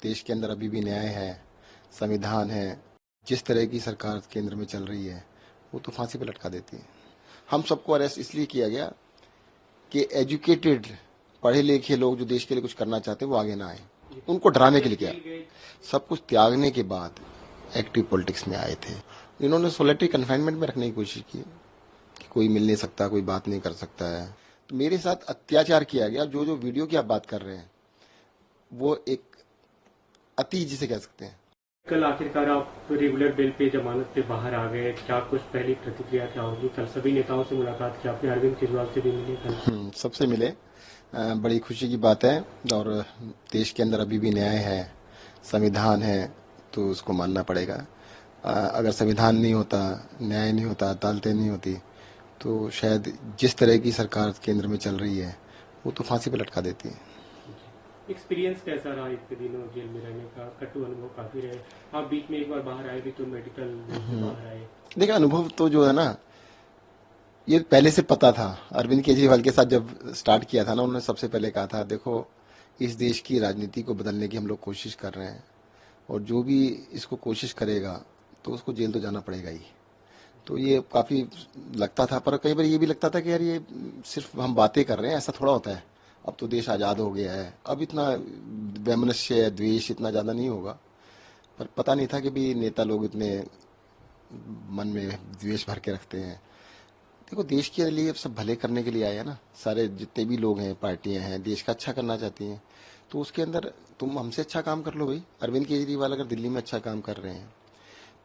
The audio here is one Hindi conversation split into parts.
देश के अंदर अभी भी न्याय है, संविधान है, जिस तरह की सरकार केंद्र में चल रही है वो तो फांसी पे लटका देती है। हम सबको अरेस्ट इसलिए किया गया कि एजुकेटेड पढ़े लिखे लोग जो देश के लिए कुछ करना चाहते हैं वो आगे ना आए, उनको डराने के लिए किया। सब कुछ त्यागने के बाद एक्टिव पॉलिटिक्स में आए थे। इन्होंने सोलिटरी कन्फाइनमेंट में रखने की कोशिश की कि कोई मिल नहीं सकता, कोई बात नहीं कर सकता है। तो मेरे साथ अत्याचार किया गया। जो जो वीडियो की आप बात कर रहे हैं वो एक अति जिसे कह सकते हैं। कल आखिरकार आप रेगुलर बेल पे जमानत पे बाहर आ गए, क्या कुछ पहली प्रतिक्रिया क्या होगी? कल सभी नेताओं से मुलाकात की आपने, अरविंद केजरीवाल से भी मिले कल? सबसे मिले, बड़ी खुशी की बात है। और देश के अंदर अभी भी न्याय है, संविधान है, तो उसको मानना पड़ेगा। अगर संविधान नहीं होता, न्याय नहीं होता, अदालतें नहीं होती तो शायद जिस तरह की सरकार केंद्र में चल रही है वो तो फांसी पे लटका देती है। एक्सपीरियंस कैसा रहा इतने दिनों जेल में रहने का? कटु अनुभव काफी रहे। आप बीच में एक बार बाहर आए भी तो मेडिकल बाहर आए। देखिए, अनुभव तो जो है ना, ये पहले से पता था। अरविंद केजरीवाल के साथ जब स्टार्ट किया था ना, उन्होंने सबसे पहले कहा था, देखो इस देश की राजनीति को बदलने की हम लोग कोशिश कर रहे हैं और जो भी इसको कोशिश करेगा तो उसको जेल तो जाना पड़ेगा ही। तो ये काफी लगता था, पर कई बार ये भी लगता था कि यार ये सिर्फ हम बातें कर रहे हैं, ऐसा थोड़ा होता है। अब तो देश आजाद हो गया है, अब इतना वैमनस्य द्वेष इतना ज्यादा नहीं होगा। पर पता नहीं था कि भी नेता लोग इतने मन में द्वेष भर के रखते हैं। देखो, देश के लिए सब भले करने के लिए आए हैं ना, सारे जितने भी लोग हैं, पार्टियां हैं, देश का अच्छा करना चाहती हैं। तो उसके अंदर तुम हमसे अच्छा काम कर लो भाई। अरविंद केजरीवाल अगर दिल्ली में अच्छा काम कर रहे हैं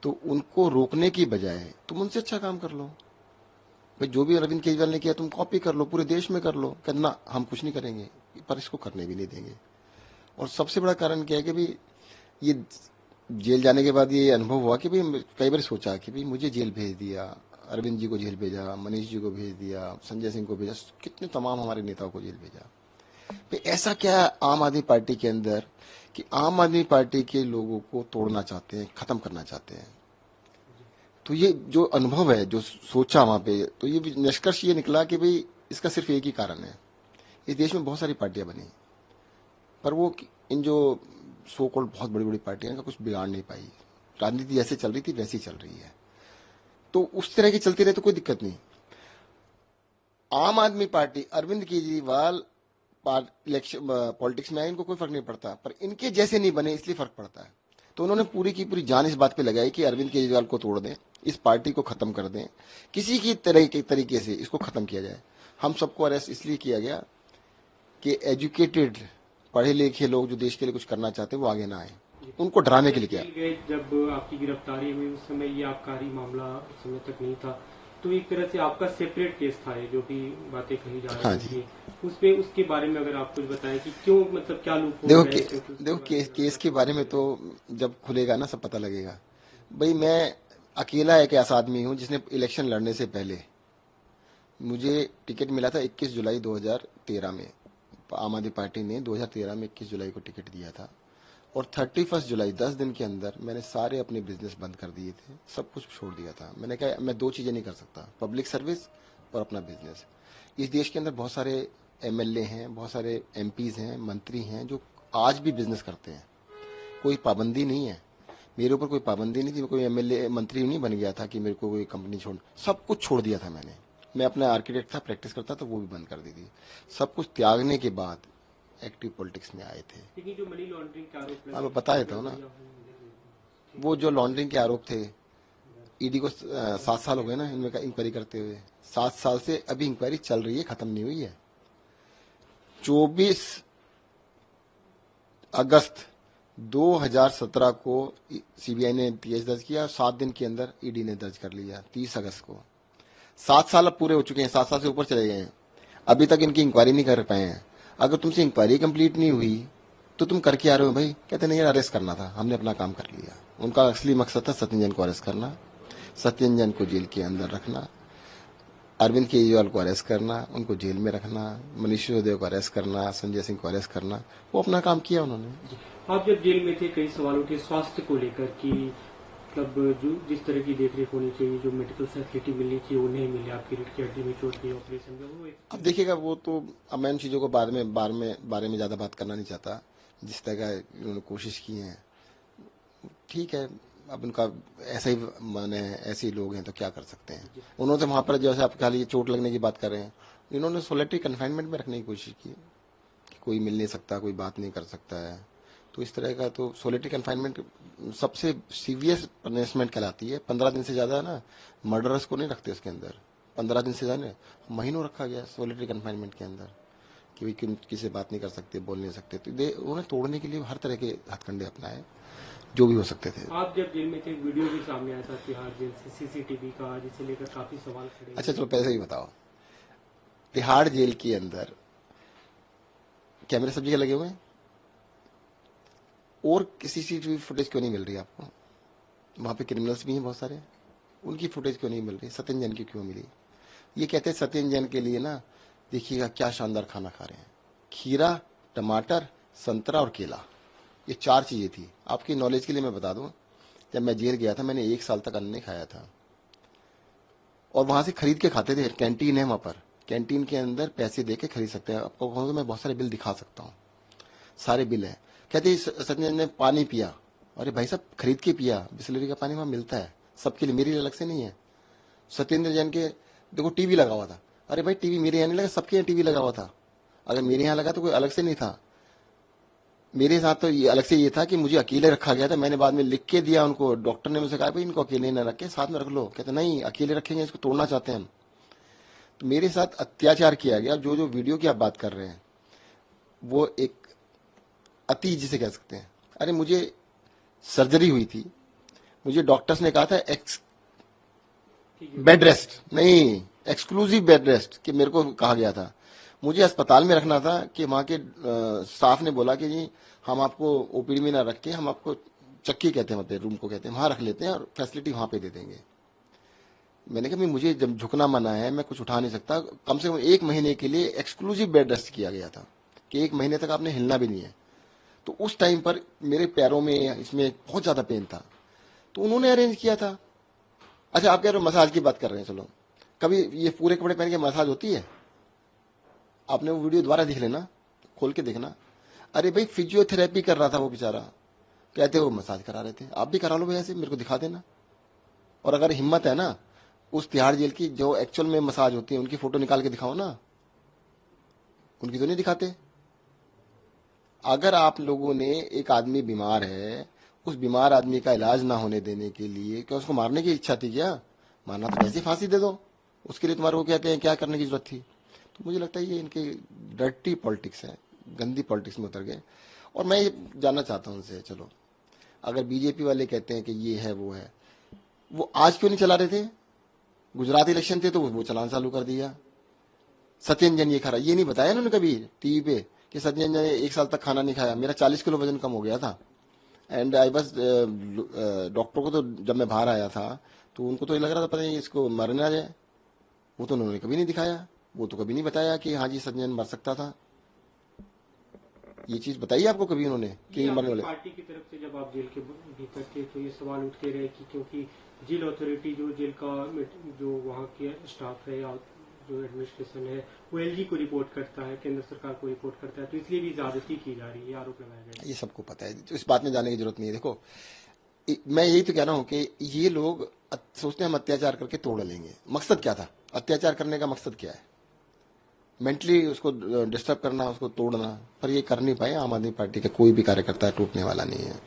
तो उनको रोकने की बजाय तुम उनसे अच्छा काम कर लो भाई। जो भी अरविंद केजरीवाल ने किया तुम कॉपी कर लो, पूरे देश में कर लो। कहना हम कुछ नहीं करेंगे, पर इसको करने भी नहीं देंगे। और सबसे बड़ा कारण क्या है कि भाई ये जेल जाने के बाद ये अनुभव हुआ कि भाई कई बार सोचा कि भाई मुझे जेल भेज दिया, अरविंद जी को जेल भेजा, मनीष जी को भेज दिया, संजय सिंह को भेजा, कितने तमाम हमारे नेताओं को जेल भेजा। भाई ऐसा क्या आम आदमी पार्टी के अंदर कि आम आदमी पार्टी के लोगों को तोड़ना चाहते हैं, खत्म करना चाहते हैं। तो ये जो अनुभव है, जो सोचा वहां पे, तो ये निष्कर्ष ये निकला कि भाई इसका सिर्फ एक ही कारण है। इस देश में बहुत सारी पार्टियां बनी, पर वो इन जो सो कॉल्ड बहुत बड़ी बड़ी पार्टियां का कुछ बिगाड़ नहीं पाई। राजनीति जैसे चल रही थी वैसी चल रही है, तो उस तरह की चलती रहे तो कोई दिक्कत नहीं। Aam Aadmi Party, Arvind Kejriwal election politics में आए, इनको कोई फर्क नहीं पड़ता, पर इनके जैसे नहीं बने इसलिए फर्क पड़ता है। तो उन्होंने पूरी की पूरी जान इस बात पे लगाई कि अरविंद केजरीवाल को तोड़ दें, इस पार्टी को खत्म कर दें, किसी की तरीके से इसको खत्म किया जाए। हम सबको अरेस्ट इसलिए किया गया कि एजुकेटेड पढ़े लिखे लोग जो देश के लिए कुछ करना चाहते हैं वो आगे ना आए, उनको डराने के लिए किया। जब आपकी गिरफ्तारी हुई उस समय ये आबकारी मामला उस समय तक नहीं था, तो एक तरह से आपका सेपरेट केस था ये, जो भी बातें कही जा रही थी उसपे, उसके बारे में अगर आप कुछ बताएं कि क्यों, मतलब क्या लूप हो रहा है? देखो केस के बारे में तो जब खुलेगा ना सब पता लगेगा। भाई मैं अकेला एक ऐसा आदमी हूं जिसने इलेक्शन लड़ने से पहले मुझे टिकट मिला था 21 जुलाई 2013 में। आम आदमी पार्टी ने 2013 में 21 जुलाई को टिकट दिया था और 31 जुलाई 10 दिन के अंदर मैंने सारे अपने बिजनेस बंद कर दिए थे, सब कुछ छोड़ दिया था। मैंने कहा मैं दो चीजें नहीं कर सकता, पब्लिक सर्विस और अपना बिजनेस। इस देश के अंदर बहुत सारे एमएलए हैं, बहुत सारे एमपीज हैं, मंत्री हैं जो आज भी बिजनेस करते हैं, कोई पाबंदी नहीं है। मेरे ऊपर कोई पाबंदी नहीं थी, मैं कोई एमएलए मंत्री नहीं बन गया था कि मेरे को कोई कंपनी छोड़, सब कुछ छोड़ दिया था मैंने। मैं अपना आर्किटेक्ट था, प्रैक्टिस करता था, वो भी बंद कर दी थी। सब कुछ त्यागने के बाद एक्टिव पॉलिटिक्स में आए थे। लेकिन जो मनी लॉन्ड्रिंग के आरोप, अब बता देता हूँ ना, वो जो लॉन्ड्रिंग के आरोप थे, ईडी को 7 साल हो गए ना इनमें इंक्वायरी करते हुए। 7 साल से अभी इंक्वायरी चल रही है, खत्म नहीं हुई है। 24 अगस्त 2017 को सीबीआई ने केस दर्ज किया, 7 दिन के अंदर ईडी ने दर्ज कर लिया 30 अगस्त को। 7 साल अब पूरे हो चुके हैं, 7 साल से ऊपर चले गए हैं, अभी तक इनकी इंक्वायरी नहीं कर पाए हैं। अगर तुमसे इंक्वायरी कंप्लीट नहीं हुई तो तुम करके आ रहे हो भाई? कहते नहीं यार, अरेस्ट करना था, हमने अपना काम कर लिया। उनका असली मकसद था सत्येंद्र जैन को अरेस्ट करना, सत्येंद्र जैन को जेल के अंदर रखना, अरविंद केजरीवाल को अरेस्ट करना, उनको जेल में रखना, मनीष सिसोदिया को अरेस्ट करना, संजय सिंह को अरेस्ट करना। वो अपना काम किया उन्होंने। आप जब जेल में थे कई सवाल उठे स्वास्थ्य को लेकर कि मतलब जो जिस तरह की देखरेख होनी चाहिए, जो मेडिकल फैसिलिटी मिलनी चाहिए वो नहीं मिली, आपकी रीढ़ की हड्डी में चोट की ऑपरेशन में वो। अब देखिएगा, वो तो अब मैं इन चीजों को बारे में ज्यादा बात करना नहीं चाहता। जिस तरह का उन्होंने कोशिश की है, ठीक है। अब उनका ऐसा ही माने, ऐसे ही लोग हैं तो क्या कर सकते हैं। उन्होंने वहां पर जैसे आप खाली चोट लगने की बात कर रहे हैं, इन्होंने सोलिटरी कन्फाइनमेंट में रखने की कोशिश की कि कोई मिल नहीं सकता, कोई बात नहीं कर सकता है। तो इस तरह का तो सोलिटरी कन्फाइनमेंट सबसे सीवियर पनिशमेंट कहलाती है। 15 दिन से ज्यादा ना मर्डरर्स को नहीं रखते उसके अंदर। 15 दिन से ज्यादा महीनों रखा गया सोलिटरी कन्फाइनमेंट के अंदर कि भाई किसी से बात नहीं कर सकते, बोल नहीं सकते। तो उन्हें तोड़ने के लिए हर तरह के हथकंडे अपनाए जो भी हो सकते थे। आप जब जेल में थे, वीडियो भी सामने आया था तिहाड़ जेल से सीसीटीवी का, जिसे लेकर काफी सवाल खड़े। अच्छा चलो पहले ही बताओ, तिहाड़ जेल के अंदर कैमरे सब जगह लगे हुए हैं और किसी सीसीटीवी फुटेज क्यों नहीं मिल रही आपको? वहां पे क्रिमिनल्स भी हैं बहुत सारे, उनकी फुटेज क्यों नहीं मिल रही? सत्येंद्र जैन की क्यों मिली? ये कहते हैं सत्येंद्र जैन के लिए ना, देखिएगा क्या शानदार खाना खा रहे हैं। खीरा, टमाटर, संतरा और केला, ये 4 चीजें थी। आपकी नॉलेज के लिए मैं बता दूं, जब मैं जेल गया था मैंने 1 साल तक अन्न नहीं खाया था और वहां से खरीद के खाते थे। कैंटीन है वहां पर, कैंटीन के अंदर पैसे दे के खरीद सकते हैं। आपको कहूँ तो मैं बहुत सारे बिल दिखा सकता हूँ, सारे बिल है। कहते सत्येंद्र ने पानी पिया, अरे भाई साहब खरीद के पिया, बिस्लरी का पानी वहां मिलता है सबके लिए, मेरे लिए अलग से नहीं है। सत्येंद्र जैन के देखो टीवी लगा हुआ था, अरे भाई टीवी मेरे यहाँ नहीं लगा, सबके यहाँ टीवी लगा हुआ था। अगर मेरे यहाँ लगा तो कोई अलग से नहीं था। मेरे साथ तो ये अलग से ये था कि मुझे अकेले रखा गया था। मैंने बाद में लिख के दिया उनको, डॉक्टर ने मुझसे कहा भाई इनको अकेले न रखे, साथ में रख लो। कहते नहीं अकेले रखेंगे, इसको तोड़ना चाहते हैं हम। तो मेरे साथ अत्याचार किया गया। जो जो वीडियो की आप बात कर रहे हैं वो एक अति जिसे कह सकते हैं। अरे मुझे सर्जरी हुई थी, मुझे डॉक्टर्स ने कहा था बेड रेस्ट नहीं, एक्सक्लूसिव बेड रेस्ट कि मेरे को कहा गया था। मुझे अस्पताल में रखना था कि वहां के स्टाफ ने बोला कि जी हम आपको ओपीडी में ना रख के, हम आपको चक्की कहते हैं, मतलब रूम को कहते हैं, वहां रख लेते हैं और फैसिलिटी वहां पे दे देंगे। मैंने कहा मुझे जब झुकना मना है, मैं कुछ उठा नहीं सकता। कम से कम 1 महीने के लिए एक्सक्लूसिव बेड रेस्ट किया गया था कि 1 महीने तक आपने हिलना भी नहीं है। तो उस टाइम पर मेरे पैरों में इसमें बहुत ज्यादा पेन था, तो उन्होंने अरेंज किया था। अच्छा आप कह रहे हो मसाज की बात कर रहे हैं, चलो कभी ये पूरे कपड़े पहन के मसाज होती है? आपने वो वीडियो दोबारा देख लेना, खोल के देखना। अरे भाई फिजियोथेरेपी कर रहा था वो बेचारा, कहते वो मसाज करा रहे थे। आप भी करा लो भाई, ऐसे मेरे को दिखा देना। और अगर हिम्मत है ना, उस तिहाड़ जेल की जो एक्चुअल में मसाज होती है उनकी फोटो निकाल के दिखाओ ना। उनकी तो नहीं दिखाते। अगर आप लोगों ने, एक आदमी बीमार है, उस बीमार आदमी का इलाज ना होने देने के लिए क्या उसको मारने की इच्छा थी? क्या मारना तो वैसे फांसी दे दो, उसके लिए तुम्हारे को कहते हैं क्या करने की जरूरत थी? तो मुझे लगता है ये इनके डर्टी पॉलिटिक्स है, गंदी पॉलिटिक्स में उतर गए। और मैं ये जानना चाहता हूं उनसे, चलो अगर बीजेपी वाले कहते हैं कि ये है वो है, वो आज क्यों नहीं चला रहे थे? गुजरात इलेक्शन थे तो वो चलान चालू कर दिया। सत्येंद्र जैन ये खा रहा, ये नहीं बताया उन्होंने कभी टीवी पे कि सत्येंद्र जैन 1 साल तक खाना नहीं खाया। मेरा 40 किलो वजन कम हो गया था एंड आई बस डॉक्टर को तो जब मैं बाहर आया था तो उनको तो ये लग रहा था पता नहीं इसको मर ना जाए। वो तो उन्होंने कभी नहीं दिखाया, वो तो कभी नहीं बताया कि हाँ जी सत्येंद्र मर सकता था। ये चीज बताइए आपको कभी उन्होंने कि मरने वाले? पार्टी की तरफ से जब आप जेल के भीतर थे तो ये सवाल उठते रहे कि क्योंकि जेल अथॉरिटी, जो जेल का जो वहाँ के स्टाफ है या जो एडमिनिस्ट्रेशन है, वो एलजी को रिपोर्ट करता है, केंद्र सरकार को रिपोर्ट करता है, तो इसलिए भी ज्यादती की जा रही है, आरोप लगाया गया है। ये सबको पता है, तो इस बात में जाने की जरूरत नहीं है। देखो मैं यही तो कह रहा हूँ कि ये लोग सोचते हैं हम अत्याचार करके तोड़ लेंगे। मकसद क्या था अत्याचार करने का? मकसद क्या है? मेंटली उसको डिस्टर्ब करना, उसको तोड़ना। पर ये कर नहीं पाए। आम आदमी पार्टी का कोई भी कार्यकर्ता टूटने वाला नहीं है।